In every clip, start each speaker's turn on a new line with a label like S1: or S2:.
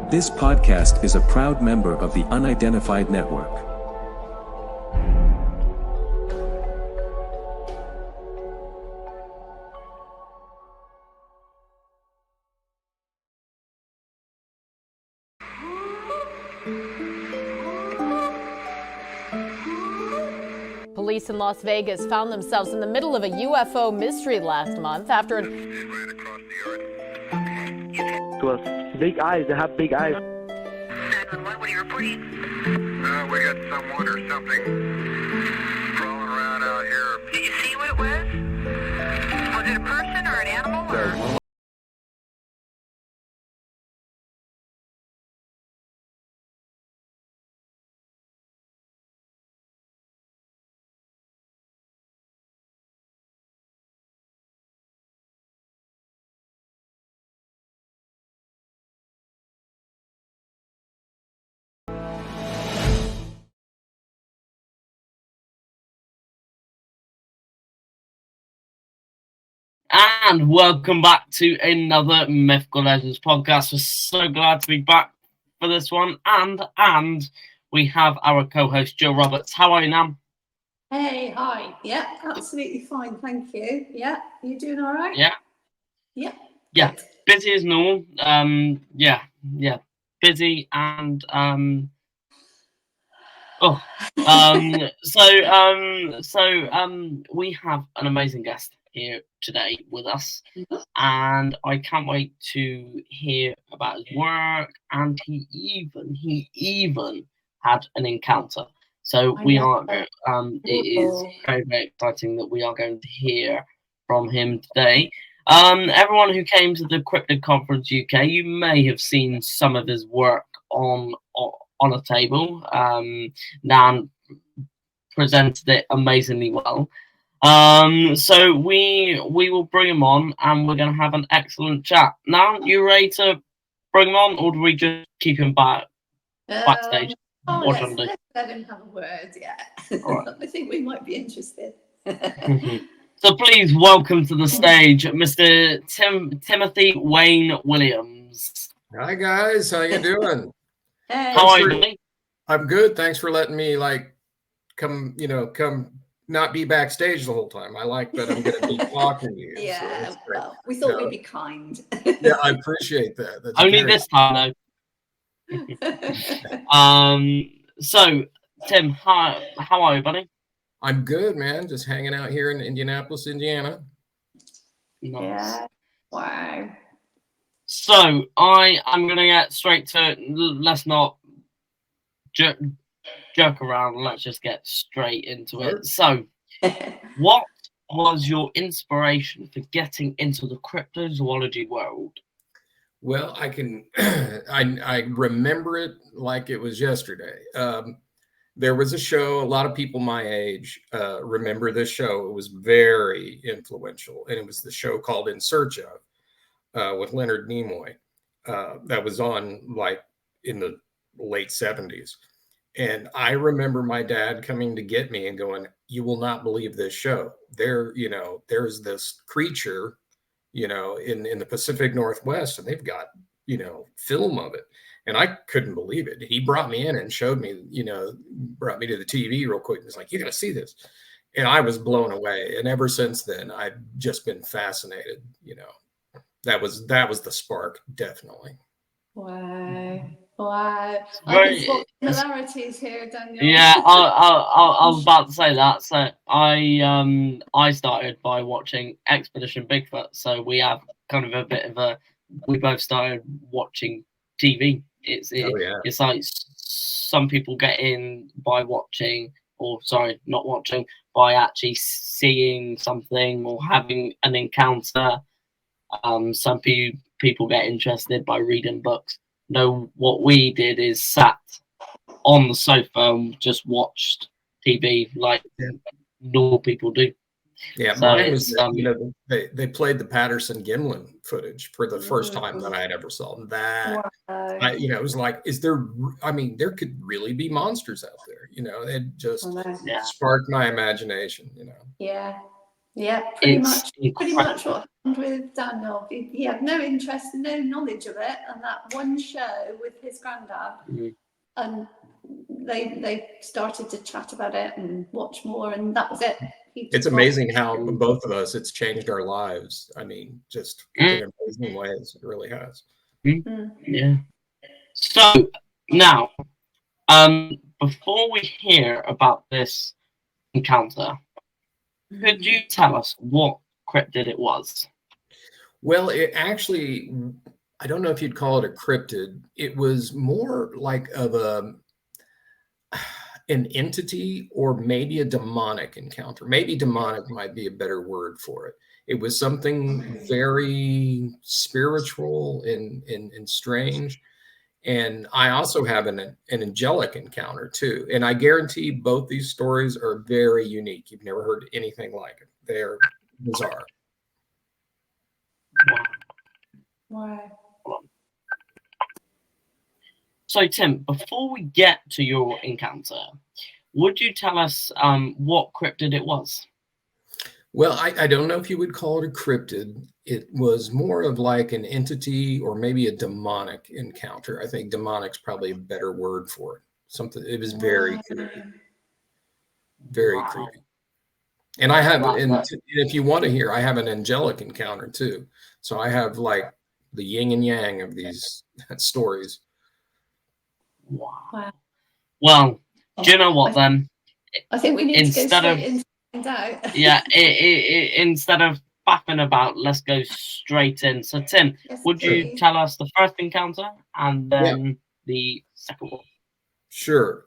S1: This podcast is a proud member of the Unidentified Network.
S2: Police in Las Vegas found themselves in the middle of a UFO mystery last month after
S3: To us. Big eyes, they have big eyes.
S4: 911, what are you reporting?
S5: We got someone or something crawling around out here.
S4: Did you see what it was? Was it a person or an animal or?
S6: And welcome back to another Mythical Legends podcast. We're so glad to be back for this one. And we have our co-host, Jill Roberts. How are you, Nam?
S7: Hey, hi. Yeah, absolutely fine. Thank you. Yeah, you doing all right?
S6: Yeah.
S7: Yeah.
S6: Busy as normal. Busy and we have an amazing guest here today with us, and I can't wait to hear about his work. And he even had an encounter. So it is very, very exciting that we are going to hear from him today. Everyone who came to the Cryptid Conference UK, you may have seen some of his work on a table. Nan presented it amazingly well. So we will bring him on, and we're going to have an excellent chat. Now, you ready to bring him on, or do we just keep him backstage?
S7: Let's let him have a word. Yeah, right. I think we might be interested.
S6: So please welcome to the stage, Mr. Timothy Wayne Williams.
S8: Hi guys, how you doing?
S7: Hey.
S6: How are you?
S8: I'm good. Thanks for letting me come not be backstage the whole time. I like that I'm going to be talking to you.
S7: Yeah, well, we thought we'd be kind.
S8: Yeah, I appreciate that. That's
S6: only this time, though. So, Tim, how are you, buddy?
S8: I'm good, man. Just hanging out here in Indianapolis, Indiana.
S6: Nice.
S7: Yeah. Wow.
S6: So, I'm going to get straight to it. Let's not joke around. Let's just get straight into it. So, what was your inspiration for getting into the cryptozoology world?
S8: Well, I remember it like it was yesterday. There was a show, a lot of people my age remember this show. It was very influential, and it was the show called In Search Of with Leonard Nimoy. That was on in the late 70s. And I remember my dad coming to get me and going, "You will not believe this show. There's this creature, in the Pacific Northwest, and they've got, film of it." And I couldn't believe it. He brought me in and showed me, brought me to the TV real quick. And was like, "You got to see this." And I was blown away. And ever since then, I've just been fascinated. That was the spark, definitely.
S7: Wow. I can spot similarities here, Daniel.
S6: Yeah, I was about to say that. So I started by watching Expedition Bigfoot. So we have kind of a bit of we both started watching TV. It's like some people get in by by actually seeing something or having an encounter. Some people get interested by reading books. No, what we did is sat on the sofa and just watched TV like normal people do.
S8: Yeah,
S6: so
S8: mine was they played the Patterson-Gimlin footage for the first time that I had ever saw that. It was like, there could really be monsters out there. It just sparked my imagination.
S7: Yeah. Yeah, pretty
S6: It's
S7: much what happened with Daniel. He had no interest and no knowledge of it, and that one show with his granddad,
S6: Mm.
S7: and they started to chat about it and watch more, and that was it.
S8: It's amazing how both of us, it's changed our lives. I mean, just in amazing ways. It really has.
S6: Yeah. So now, before we hear about this encounter, could you tell us what cryptid it was?
S8: Well, it actually, I don't know if you'd call it a cryptid. It was more like of an entity or maybe a demonic encounter. Maybe demonic might be a better word for it. It was something very spiritual and strange. And I also have an angelic encounter too. And I guarantee both these stories are very unique. You've never heard anything like it. They're bizarre.
S7: Wow.
S6: So, Tim, before we get to your encounter, would you tell us what cryptid it was?
S8: Well, I don't know if you would call it a cryptid. It was more of like an entity or maybe a demonic encounter. I think demonic's probably a better word for it. Something, it was very creepy. Very creepy. And I have, and if you want to hear, I have an angelic encounter too. So I have like the yin and yang of these stories.
S6: Wow. Well, do you know what then?
S7: I think we need to go
S6: Instead of-
S7: straight in and out.
S6: Yeah, instead of faffing about, let's go straight in. So, Tim,
S7: Yes,
S6: would you
S7: please.
S6: tell us the first encounter and then the second one?
S8: Sure.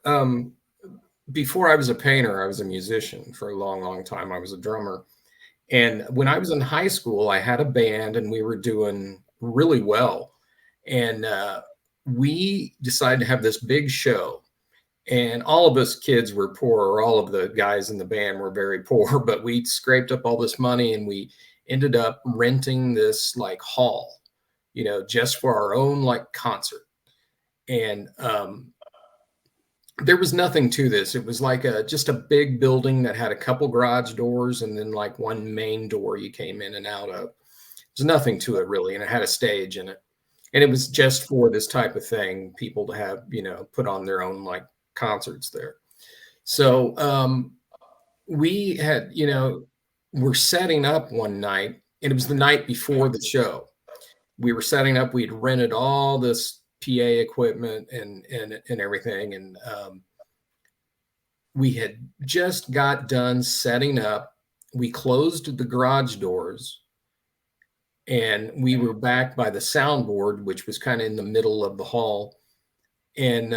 S8: Before I was a painter, I was a musician for a long, long time. I was a drummer. And when I was in high school, I had a band and we were doing really well. And we decided to have this big show. And all of us kids were poor, or all of the guys in the band were very poor, but we scraped up all this money and we ended up renting this like hall, you know, just for our own like concert. And there was nothing to this. It was like just a big building that had a couple garage doors and then like one main door you came in and out of. There's nothing to it really. And it had a stage in it. And it was just for this type of thing, people to have, you know, put on their own like concerts there. So we had, you know, we're setting up one night, and it was the night before the show. We were setting up, we'd rented all this PA equipment and everything. And we had just got done setting up. We closed the garage doors and we were back by the soundboard, which was kind of in the middle of the hall. And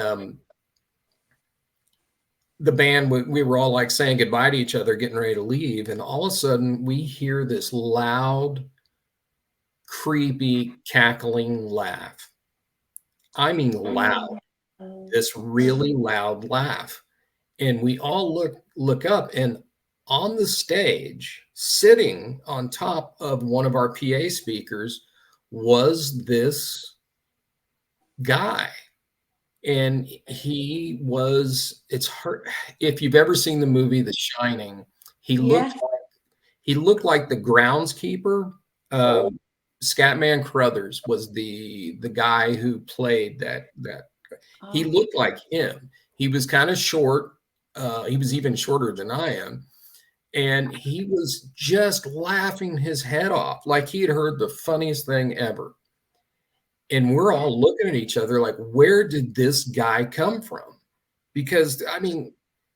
S8: the band, we were all like saying goodbye to each other, getting ready to leave. And all of a sudden we hear this loud, creepy, cackling laugh. I mean, loud, this really loud laugh. And we all look up, and on the stage, sitting on top of one of our PA speakers, was this guy. And he was, it's hard. If you've ever seen the movie The Shining, he looked like the groundskeeper. Scatman Crothers was the guy who played that. He looked like him. He was kind of short. He was even shorter than I am. And he was just laughing his head off like he had heard the funniest thing ever. And we're all looking at each other like, where did this guy come from? Because, I mean,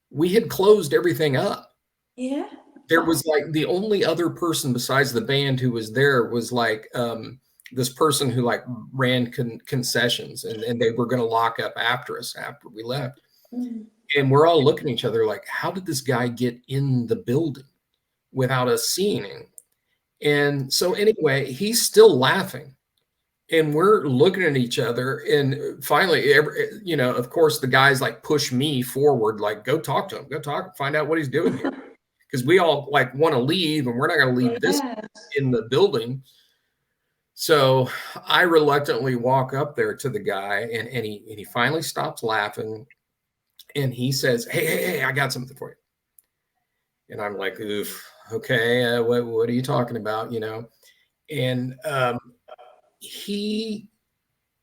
S8: we had closed everything up.
S7: Yeah.
S8: There was like the only other person besides the band who was there was like this person who like ran concessions, and they were going to lock up after us after we left. And we're all looking at each other like, how did this guy get in the building without us seeing him? And so anyway, he's still laughing. And we're looking at each other, and finally, you know, of course, the guys like push me forward, like, go talk to him, go talk, find out what he's doing here. Because we all like want to leave, and we're not going to leave this in the building. So I reluctantly walk up there to the guy, and he finally stops laughing, and he says, hey, I got something for you. And I'm like, oof, okay, what are you talking about? You know, and he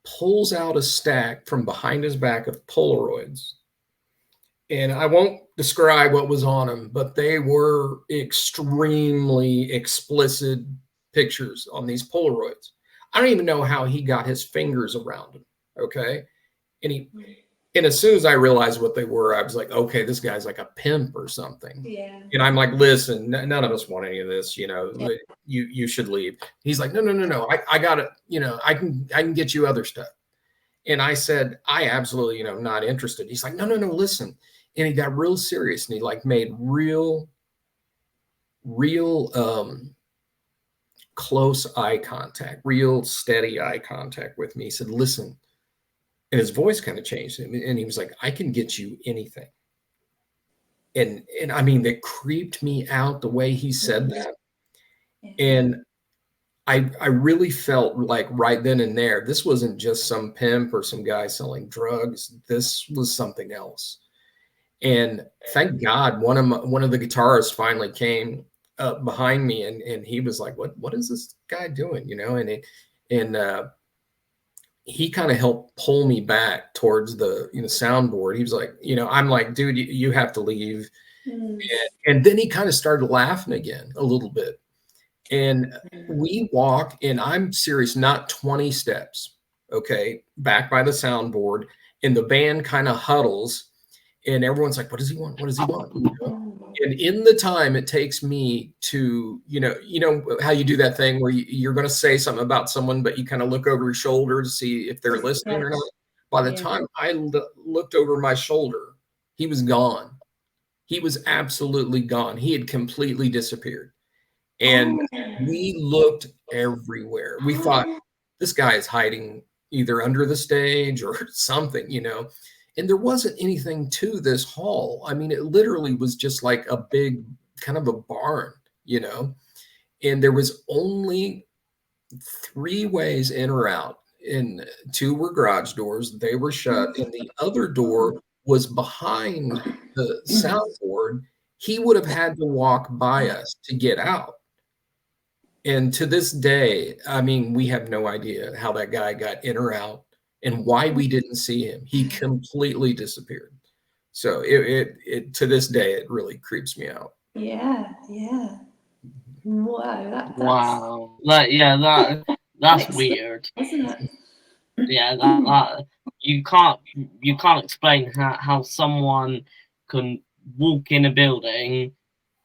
S8: pulls out a stack from behind his back of Polaroids. And I won't describe what was on them, but they were extremely explicit pictures on these Polaroids. I don't even know how he got his fingers around them. Okay. And as soon as I realized what they were, I was like, okay, this guy's like a pimp or something.
S7: Yeah.
S8: And I'm like, listen, none of us want any of this, you know, you should leave. He's like, no. I got it. You know, I can get you other stuff. And I said, I absolutely, you know, not interested. He's like, no, listen. And he got real serious, and he like made real close eye contact, real steady eye contact with me. He said, listen, and his voice kind of changed. And he was like, I can get you anything. And I mean, it creeped me out the way he said that. And I really felt like right then and there, this wasn't just some pimp or some guy selling drugs. This was something else. And thank God one of the guitarists finally came up behind me, and he was like, what is this guy doing? You know, and he kind of helped pull me back towards the, you know, soundboard. He was like, you know, I'm like, dude, you have to leave. And then he kind of started laughing again a little bit. And we walk, and I'm serious, not 20 steps, okay, back by the soundboard, and the band kind of huddles. And everyone's like, what does he want? What does he want? You know? And in the time it takes me to, you know how you do that thing where you're going to say something about someone, but you kind of look over your shoulder to see if they're listening or not. By the time I looked over my shoulder, he was gone. He was absolutely gone. He had completely disappeared. And we looked everywhere. We thought this guy is hiding either under the stage or something, you know. And there wasn't anything to this hall. I mean, it literally was just like a big kind of a barn, you know, and there was only 3 ways in or out, and 2 were garage doors. They were shut. And the other door was behind the soundboard. He would have had to walk by us to get out. And to this day, I mean, we have no idea how that guy got in or out and why we didn't see him. He completely disappeared. So it to this day, it really creeps me out.
S7: Yeah. Wow.
S6: Wow. That's weird,
S7: Isn't it?
S6: Yeah, that you can't explain how someone can walk in a building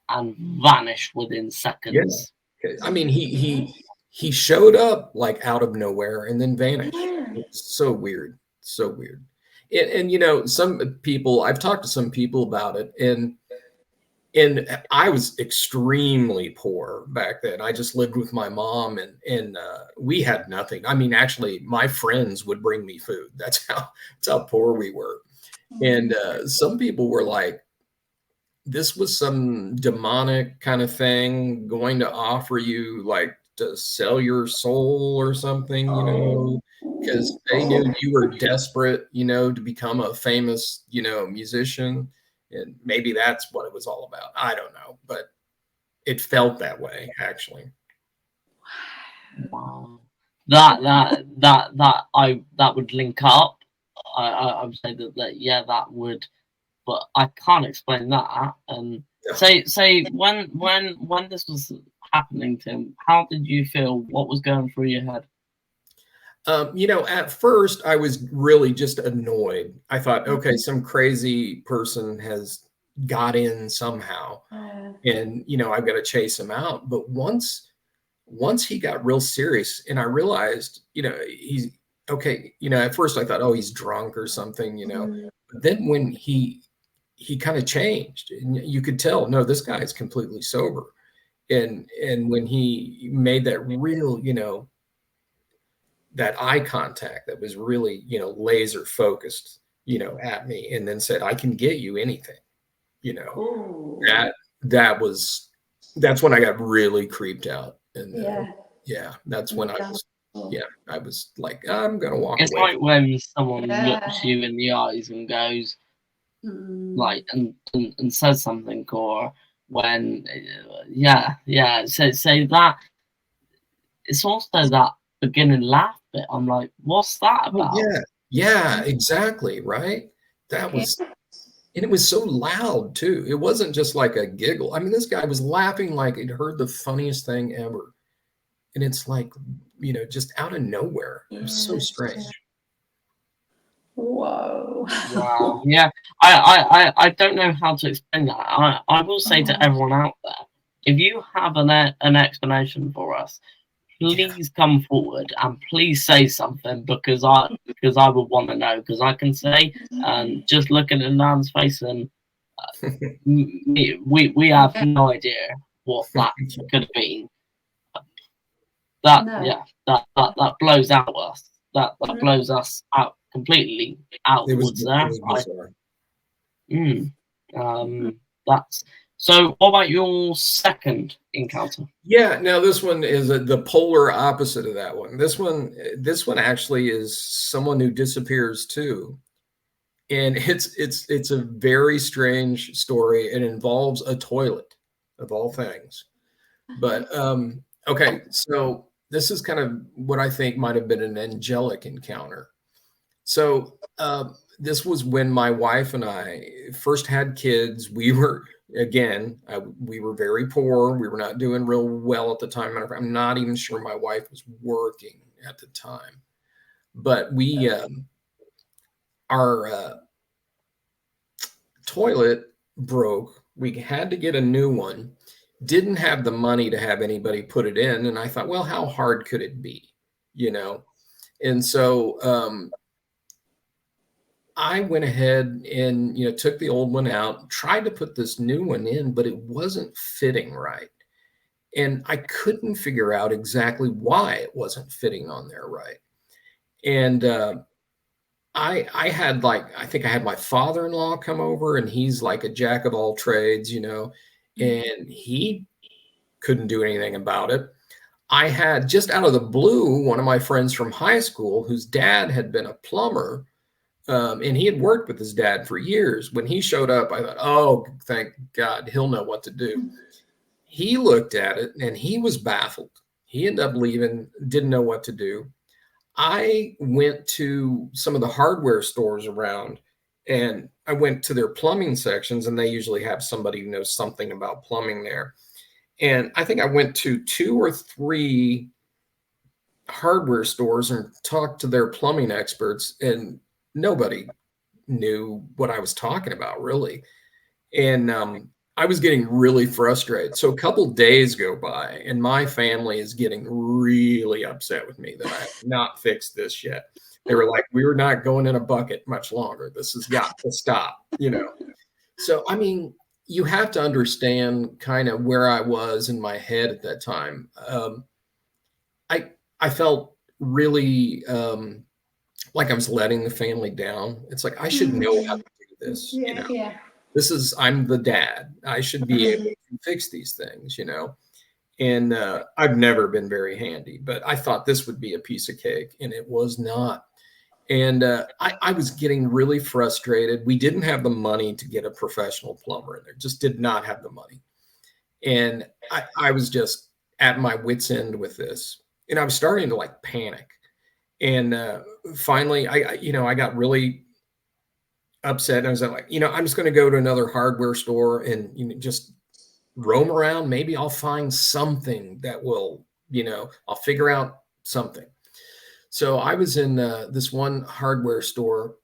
S6: and vanish within seconds.
S8: Yeah. I mean, he showed up like out of nowhere and then vanished. It's so weird. So weird. And you know, some people, I've talked to some people about it, and I was extremely poor back then. I just lived with my mom, and we had nothing. I mean, actually, my friends would bring me food. That's how poor we were. And some people were like, this was some demonic kind of thing going to offer you like to sell your soul or something, you know, because they knew you were desperate, you know, to become a famous, you know, musician. And maybe that's what it was all about. I don't know, but it felt that way, actually.
S6: Wow. That would link up. I would say that yeah, that would, but I can't explain that. And say when this was happening to him, how did you feel? What was going through your head?
S8: You know, at first I was really just annoyed. I thought, okay, some crazy person has got in somehow, and you know, I've got to chase him out. But once he got real serious, and I realized, you know, he's okay. You know, at first I thought, oh, he's drunk or something, you know. But then when he kind of changed, and you could tell, no, this guy is completely sober. And when he made that real, you know, that eye contact that was really, you know, laser focused, you know, at me, and then said, I can get you anything, you know. That's when I got really creeped out. And yeah, that's when I was like, I'm gonna walk away.
S6: It's like when someone looks you in the eyes and goes like and says something, or when yeah. So that it's also that beginning laugh bit. I'm like, what's that
S8: Oh,
S6: about?
S8: yeah, exactly, right? That was, and it was so loud too. It wasn't just like a giggle. I mean, this guy was laughing like he'd heard the funniest thing ever. And it's like, just out of nowhere. It was so strange.
S7: Whoa.
S6: Wow. Yeah. I don't know how to explain that. I will say to everyone out there, if you have an explanation for us, please come forward and please say something, because I would want to know, because I can say, just looking at Nan's face, and we have no idea what that could have been. That blows out us. That blows us out completely outwards there. That's so. What about your second encounter?
S8: Yeah, now this one is the polar opposite of that one. This one actually is someone who disappears too, and it's a very strange story. It involves a toilet of all things. But okay, so this is kind of what I think might have been an angelic encounter. So this was when my wife and I first had kids. We were very poor. We were not doing real well at the time. I'm not even sure my wife was working at the time. But our toilet broke. We had to get a new one. Didn't have the money to have anybody put it in. And I thought, well, how hard could it be? And so I went ahead and, took the old one out, tried to put this new one in, but it wasn't fitting right. And I couldn't figure out exactly why it wasn't fitting on there right. And I had I think I had my father-in-law come over, and he's like a jack of all trades, and he couldn't do anything about it. I had, just out of the blue, one of my friends from high school whose dad had been a plumber, and he had worked with his dad for years. When he showed up, I thought, oh, thank God, he'll know what to do. He looked at it and he was baffled. He ended up leaving, didn't know what to do. I went to some of the hardware stores around, and I went to their plumbing sections, and they usually have somebody who knows something about plumbing there. And I think I went to 2 or 3 hardware stores and talked to their plumbing experts, and nobody knew what I was talking about, really. And I was getting really frustrated. So a couple days go by, and my family is getting really upset with me that I have not fixed this yet. They were like, we were not going in a bucket much longer. This has got to stop, So, I mean, you have to understand kind of where I was in my head at that time. I felt really like I was letting the family down. It's like, I should know how to do this.
S7: Yeah.
S8: I'm the dad. I should be able to fix these things, And I've never been very handy, but I thought this would be a piece of cake, and it was not. And I was getting really frustrated. We didn't have the money to get a professional plumber in there, just did not have the money. And I was just at my wit's end with this. And I was starting to panic. And finally, I got really upset. And I was like, I'm just going to go to another hardware store and just roam around. Maybe I'll find something that will, I'll figure out something. So I was in this one hardware store,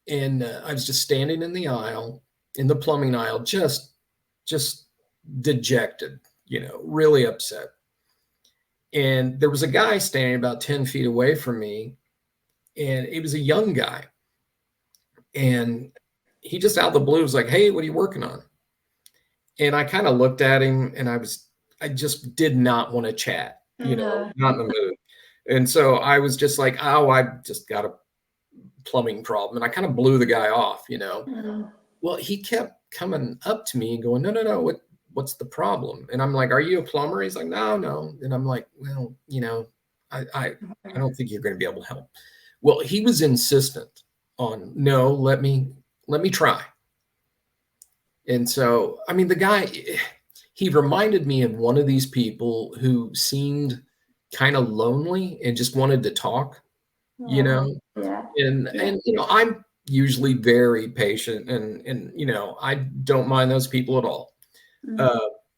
S8: and I was just standing in the aisle, in the plumbing aisle, just dejected, really upset. And there was a guy standing about 10 feet away from me, and he was a young guy. And he just out of the blue was like, hey, what are you working on? And I kind of looked at him, and I just did not want to chat, not in the mood. And so I was just like, oh, I've just got a plumbing problem. And I kind of blew the guy off, Well, he kept coming up to me and going, no, what's the problem? And I'm like, are you a plumber? He's like, no. And I'm like, well, I don't think you're going to be able to help. Well, he was insistent on, no, let me try. And so, I mean, the guy, he reminded me of one of these people who seemed kind of lonely and just wanted to talk, you know.
S7: Yeah.
S8: And you know, I'm usually very patient, and you know, I don't mind those people at all.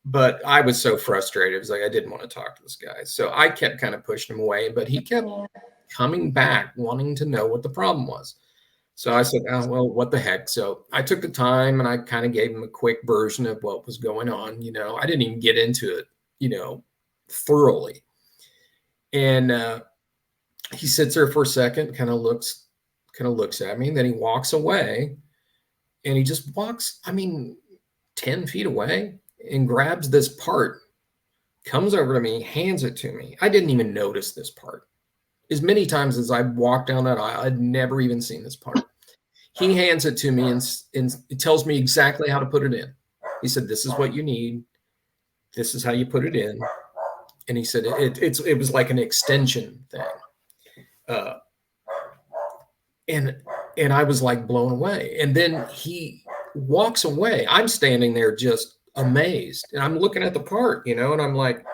S8: But I was so frustrated. It was like I didn't want to talk to this guy, so I kept kind of pushing him away. But he kept coming back, wanting to know what the problem was. So I said, "Oh well, what the heck?" So I took the time and I kind of gave him a quick version of what was going on. You know, I didn't even get into it, you know, thoroughly. And he sits there for a second, kind of looks at me, and then he walks away, and he just walks, I mean, 10 feet away, and grabs this part, comes over to me, hands it to me. I didn't even notice this part. As many times as I walked down that aisle, I'd never even seen this part. He hands it to me and it tells me exactly how to put it in. He said, "This is what you need. This is how you put it in." And he said it was like an extension thing. And I was like blown away. And then he walks away. I'm standing there just amazed. And I'm looking at the part, you know, and I'm like,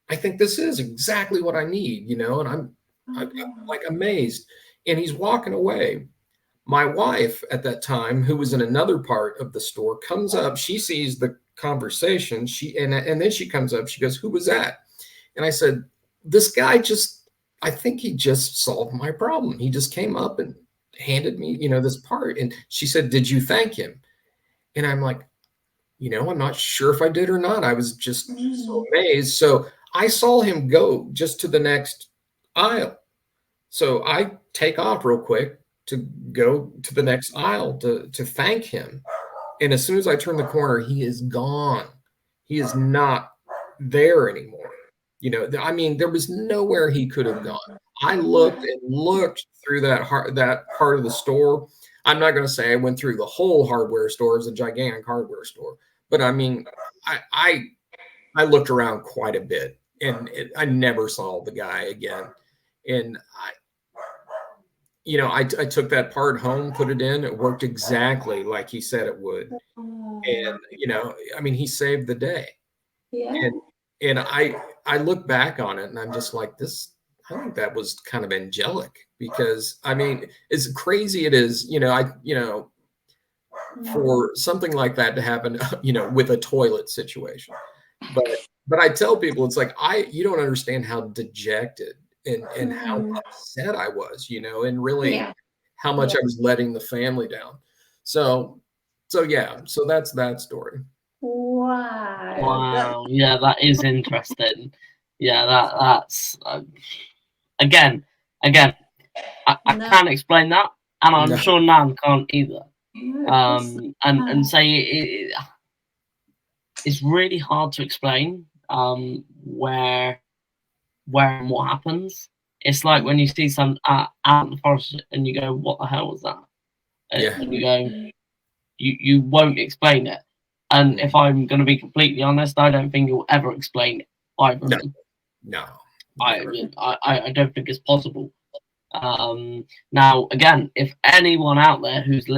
S8: I think this is exactly what I need, you know, and I'm like amazed. And he's walking away. My wife at that time, who was in another part of the store, comes up. She sees the conversation. And then she comes up. She goes, "Who was that?" And I said, "This guy I think he just solved my problem. He just came up and handed me, you know, this part." And she said, "Did you thank him?" And I'm like, you know, I'm not sure if I did or not. I was just so amazed. So I saw him go just to the next aisle. So I take off real quick to go to the next aisle to thank him. And as soon as I turn the corner, he is gone. He is not there anymore. You know, I mean, there was nowhere he could have gone. I looked and looked through that part of the store. I'm not going to say I went through the whole hardware store. It was a gigantic hardware store. But I mean, I looked around quite a bit, and I never saw the guy again. And I took that part home, put it in. It worked exactly like he said it would. And, you know, I mean, he saved the day.
S7: Yeah.
S8: And I look back on it and I'm just like, I think that was kind of angelic, because I mean, as crazy it is, for something like that to happen, with a toilet situation. But I tell people, it's like, you don't understand how dejected and how upset I was, and really how much I was letting the family down. So that's that story.
S7: Wow.
S6: Yeah, that is interesting. Yeah, that's again, I can't explain that, and I'm sure Nan can't either. And say it's really hard to explain where and what happens. It's like when you see some out in the forest and you go, "What the hell was that?" And you go, you won't explain it. And if I'm going to be completely honest, I don't think you'll ever explain either of them.
S8: No.
S6: I don't think it's possible. Now, again, if anyone out there who's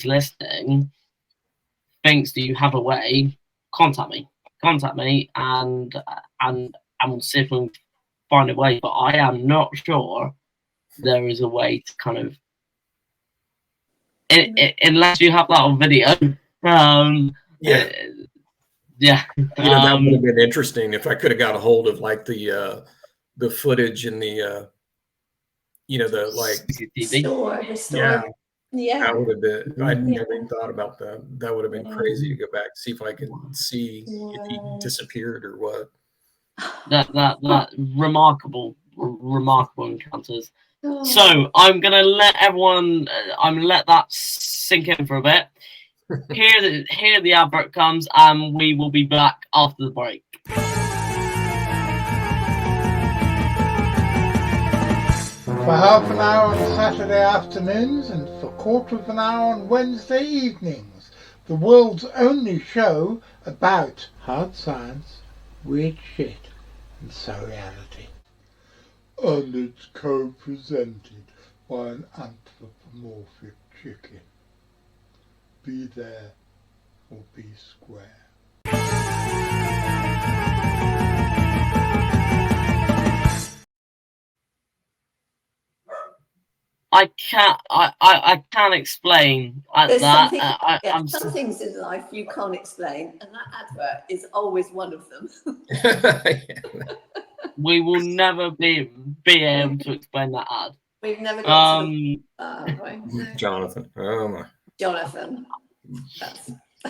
S6: listening thinks that you have a way, contact me, and we'll see if we can find a way. But I am not sure there is a way to kind of, unless you have that on video.
S8: Yeah. That would have been interesting if I could have got a hold of like the footage and the the like
S7: store. Yeah.
S8: That would have been, I'd never even thought about that. That would have been crazy to go back, see if I could see if he disappeared or what.
S6: That remarkable encounters. So I'm gonna let everyone. I'm gonna let that sink in for a bit. Here the advert comes, and we will be back after the break.
S9: For half an hour on Saturday afternoons and for a quarter of an hour on Wednesday evenings, the world's only show about hard science, weird shit and surreality. And it's co-presented by an anthropomorphic chicken. Be there or be square.
S6: I can't explain
S7: There's
S6: that.
S7: something, some things in life you can't explain, and that advert is always one of them.
S6: We will never be able to explain that ad.
S7: We've never got to right.
S8: Jonathan. Oh my.
S7: Jonathan.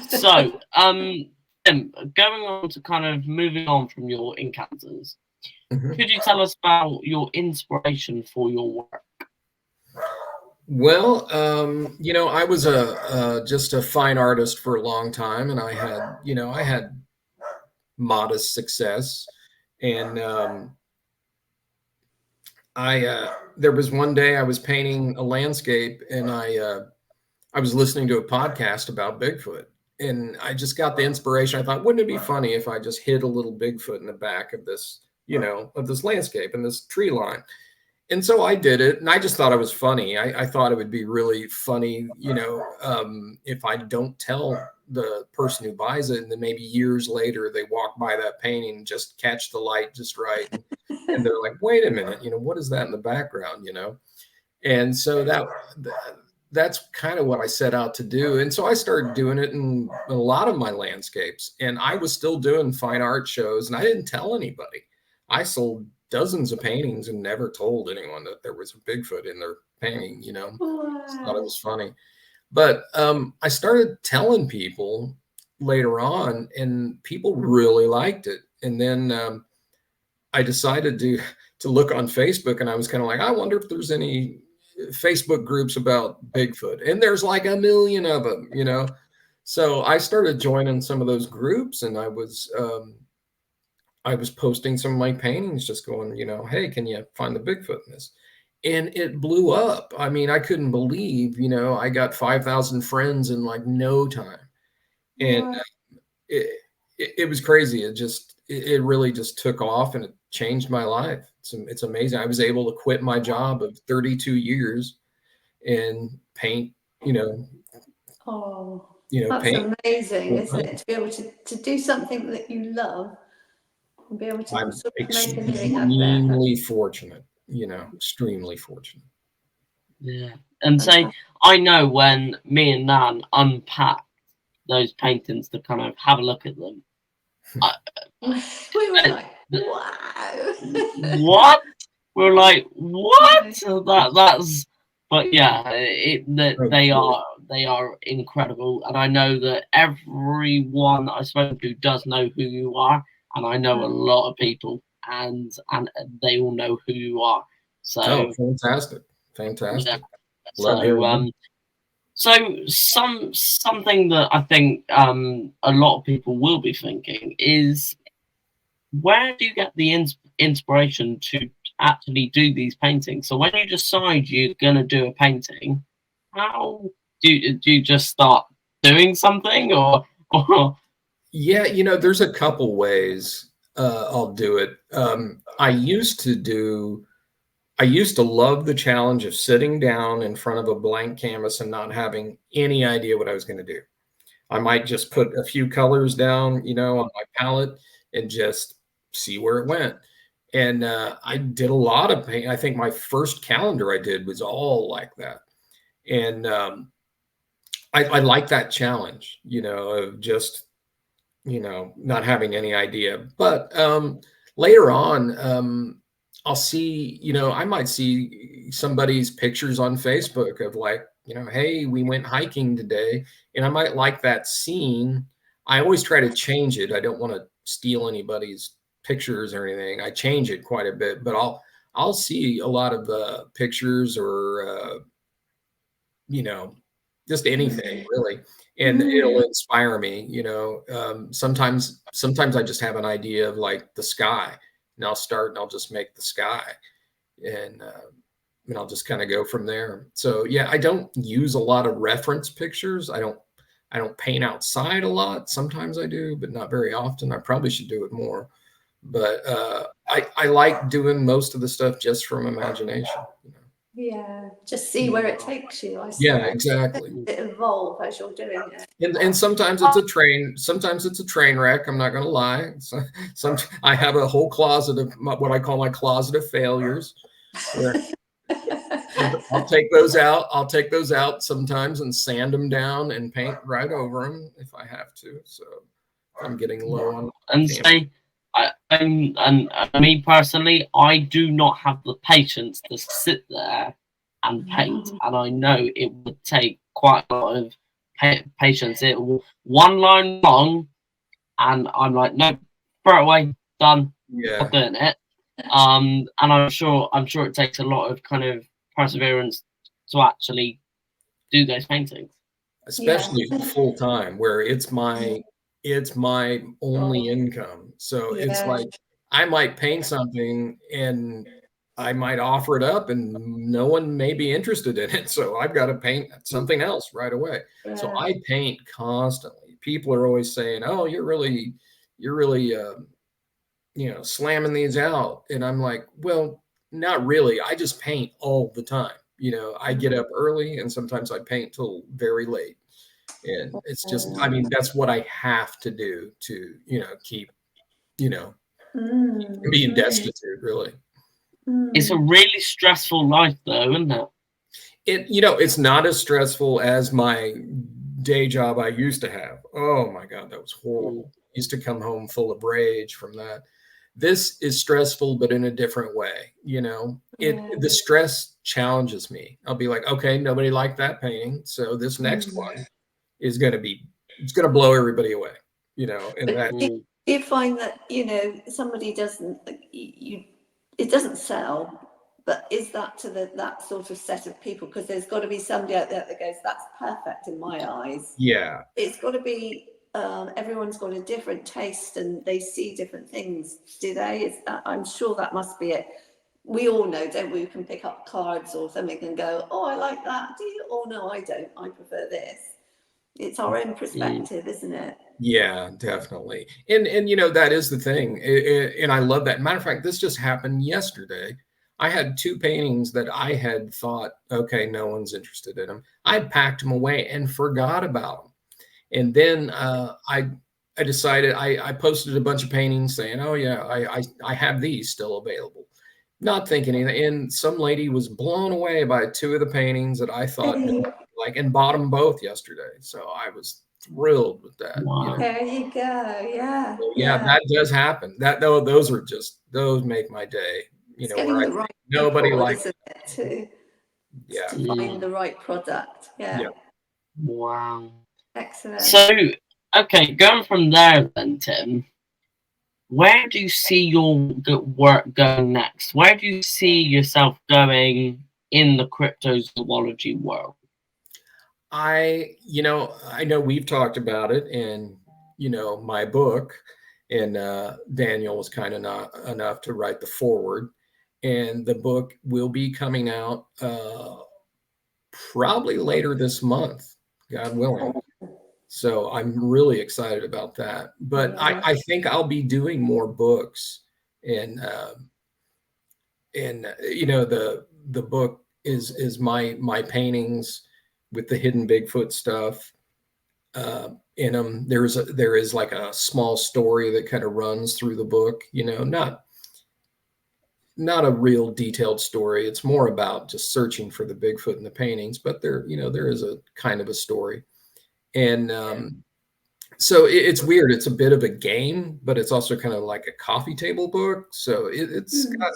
S6: So, going on to kind of moving on from your encounters, could you tell us about your inspiration for your work?
S8: Well, you know, I was just a fine artist for a long time, and I had modest success, and there was one day I was painting a landscape, and I was listening to a podcast about Bigfoot, and I just got the inspiration. I thought, wouldn't it be funny if I just hid a little Bigfoot in the back of this, of this landscape and this tree line? And so I did it, and I just thought it was funny. I thought it would be really funny, if I don't tell the person who buys it, and then maybe years later they walk by that painting, just catch the light just right, and they're like, "Wait a minute, what is that in the background?" And so that's kind of what I set out to do. And so I started doing it in a lot of my landscapes, and I was still doing fine art shows, and I didn't tell anybody. I sold dozens of paintings and never told anyone that there was a Bigfoot in their painting, Thought it was funny. But I started telling people later on, and people really liked it. And then I decided to look on Facebook, and I was kind of like, I wonder if there's any Facebook groups about Bigfoot. And there's like a million of them, So I started joining some of those groups, and I was posting some of my paintings, just going, hey, can you find the Bigfoot in this? And it blew up. I mean, I couldn't believe, I got 5,000 friends in like no time. And it was crazy. It really just took off, and it changed my life. It's amazing. I was able to quit my job of 32 years and paint,
S7: that's
S8: paint.
S7: Amazing, isn't it? To be able to do something that you love and be able to
S8: I'm
S7: sort of make a living out of it.
S8: extremely fortunate, extremely fortunate.
S6: Yeah. And say, I know when me and Nan unpacked those paintings to kind of have a look at them,
S7: we were like, wow.
S6: What? We were like, what? But yeah, they are incredible, and I know that everyone I spoke to does know who you are, and I know a lot of people, and they all know who you are. So
S8: fantastic.
S6: Yeah.
S8: Love
S6: So something that I think a lot of people will be thinking is, where do you get the inspiration to actually do these paintings? So when you decide you're going to do a painting, how do you just start doing something, or?
S8: Yeah, there's a couple ways I'll do it. I used to love the challenge of sitting down in front of a blank canvas and not having any idea what I was going to do. I might just put a few colors down, on my palette and just see where it went. And I did a lot of paint. I think my first calendar I did was all like that. And I like that challenge, of just, not having any idea. But later on, I'll see, I might see somebody's pictures on Facebook of like, hey, we went hiking today, and I might like that scene. I always try to change it. I don't want to steal anybody's pictures or anything. I change it quite a bit, but I'll see a lot of pictures or, just anything really. And it'll inspire me, sometimes I just have an idea of like the sky, and I'll start and I'll just make the sky, and I'll just kind of go from there. So yeah, I don't use a lot of reference pictures. I don't paint outside a lot. Sometimes I do, but not very often. I probably should do it more. But I like doing most of the stuff just from imagination.
S7: Yeah, just see where it takes you. I suppose.
S8: Yeah, exactly.
S7: It evolve as you're doing it.
S8: And sometimes it's a train. Sometimes it's a train wreck. I'm not going to lie. So, I have a whole closet of what I call my closet of failures. And I'll take those out. I'll take those out sometimes and sand them down and paint right over them if I have to. So I'm getting low on.
S6: And say, and me personally, I do not have the patience to sit there and paint, and I know it would take quite a lot of patience. It one line long, and I'm like, no, throw it away, done.
S8: Yeah.
S6: Not doing it. And I'm sure it takes a lot of kind of perseverance to actually do those paintings,
S8: especially full time, where it's my only income. So it's like I might paint something and I might offer it up and no one may be interested in it. So I've got to paint something else right away. So I paint constantly. People are always saying, oh, you're really slamming these out. And I'm like, well, not really. I just paint all the time. I get up early and sometimes I paint till very late. And it's just, I mean, that's what I have to do to, keep, being destitute, really.
S6: It's a really stressful life though, isn't it?
S8: It's not as stressful as my day job I used to have. Oh my God, that was horrible. Used to come home full of rage from that. This is stressful, but in a different way. The stress challenges me. I'll be like, okay, nobody liked that painting. So this next one is going to blow everybody away, and that.
S7: Do you find that, somebody doesn't, it doesn't sell, but is that to that sort of set of people? Because there's got to be somebody out there that goes, that's perfect in my eyes.
S8: Yeah.
S7: It's got to be, everyone's got a different taste and they see different things, do they? I'm sure that must be it. We all know, don't we? We can pick up cards or something and go, oh, I like that. Do you? Oh, no, I don't. I prefer this. It's our own perspective, isn't it?
S8: Yeah, definitely. And that is the thing. And I love that. Matter of fact, this just happened yesterday. I had 2 paintings that I had thought, okay, no one's interested in them. I packed them away and forgot about them. And then I decided, I posted a bunch of paintings saying, oh yeah, I have these still available. Not thinking anything. And some lady was blown away by 2 of the paintings that I thought like, and bought them both yesterday. So I was thrilled with that.
S6: Wow.
S7: There you go. Yeah.
S8: So, yeah, that does happen. Those make my day. Where nobody likes it
S7: too.
S8: Yeah.
S7: To find the right product. Yeah.
S6: Wow.
S7: Excellent.
S6: So, okay, going from there then, Tim, where do you see your work going next? Where do you see yourself going in the cryptozoology world?
S8: I know we've talked about it in, my book, and Daniel was kind enough to write the foreword, and the book will be coming out probably later this month, God willing. So I'm really excited about that. But I think I'll be doing more books, and the book is my paintings with the hidden Bigfoot stuff in them. There is like a small story that kind of runs through the book, not a real detailed story. It's more about just searching for the Bigfoot in the paintings, but there is a kind of a story. And so it's weird. It's a bit of a game, but it's also kind of like a coffee table book. So it's got,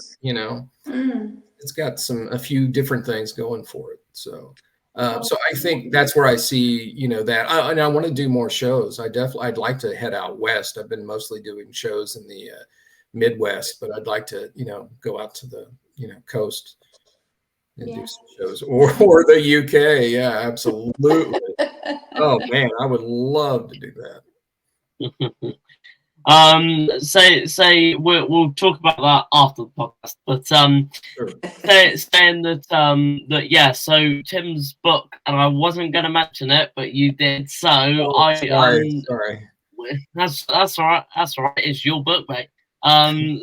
S8: it's got a few different things going for it. So I think that's where I see, that, and I want to do more shows. I'd like to head out west. I've been mostly doing shows in the Midwest, but I'd like to, go out to the, coast and do some shows, or the UK. Yeah, absolutely. Oh man, I would love to do that.
S6: Say we'll talk about that after the podcast, but
S8: Sure.
S6: saying that yeah, so Tim's book, and I wasn't going to mention it, but you did, so
S8: Sorry.
S6: that's all right, it's your book, mate.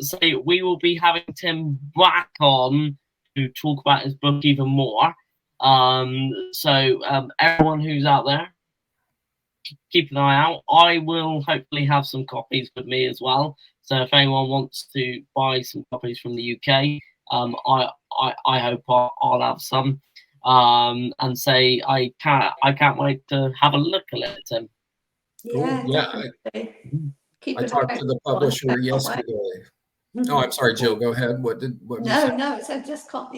S6: So we will be having Tim back on to talk about his book even more. So everyone who's out there, keep an eye out. I will hopefully have some copies with me as well. So if anyone wants to buy some copies from the UK, I hope I'll have some. And say I can't wait to have a look at it, Tim.
S7: Yeah,
S8: Yeah,
S7: definitely. Keep
S8: I
S7: an
S8: talked
S7: eye
S8: to the
S7: on it.
S8: publisher
S7: Can't wait.
S8: yesterday. Oh, I'm sorry, Jill. Go ahead. What you
S7: No,
S8: say?
S7: no, so just can't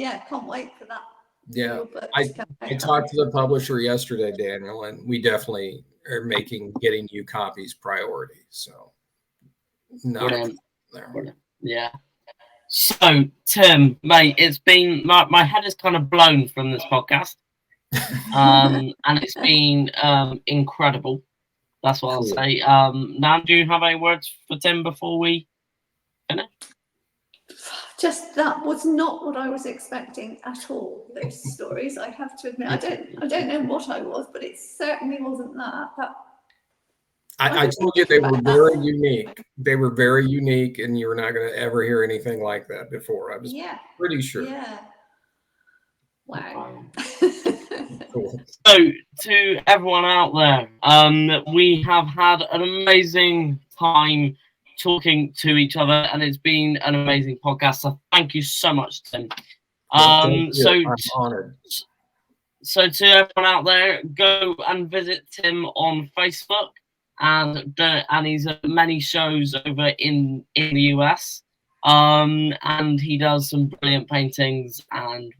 S7: wait for that.
S8: Yeah,
S7: Your book
S8: I
S7: to come
S8: I
S7: out.
S8: talked to the publisher yesterday, Daniel, and we definitely are making getting you copies priority. So, not
S6: Brilliant.
S8: there.
S6: Brilliant. Yeah. So, Tim, mate, it's been my head is kind of blown from this podcast, and it's been incredible. That's what I'll
S8: Cool.
S6: say. Now, do you have any words for Tim before we finish?
S7: Just that was not what I was expecting at all. Those stories, I have to admit, I don't know what I was, but it certainly wasn't that.
S8: I told you they were very unique. They were very unique, and you were not going to ever hear anything like that before. I was pretty sure.
S7: Yeah. Wow.
S8: Cool.
S6: So, to everyone out there, we have had an amazing time talking to each other, and it's been an amazing podcast. So, thank you so much, Tim.
S8: Thank you. I'm honored.
S6: So, to everyone out there, go and visit Tim on Facebook, and he's at many shows over in the US, and he does some brilliant paintings, and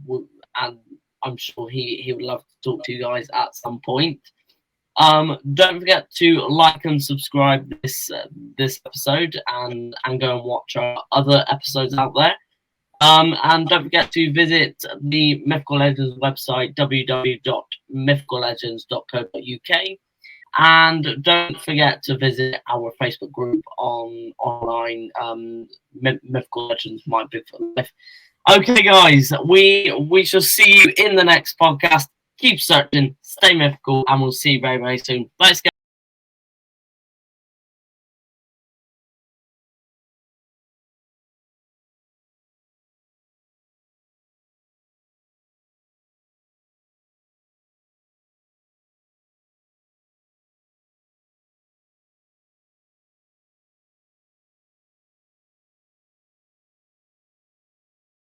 S6: I'm sure he would love to talk to you guys at some point. Don't forget to like and subscribe this episode, and go and watch our other episodes out there. And don't forget to visit the Mythical Legends website, www.mythicallegends.co.uk. And don't forget to visit our Facebook group online, Mythical Legends, My Bigfoot Myth. Okay, guys, we shall see you in the next podcast. Keep searching, stay mythical, and we'll see you very, very soon. Thanks, guys.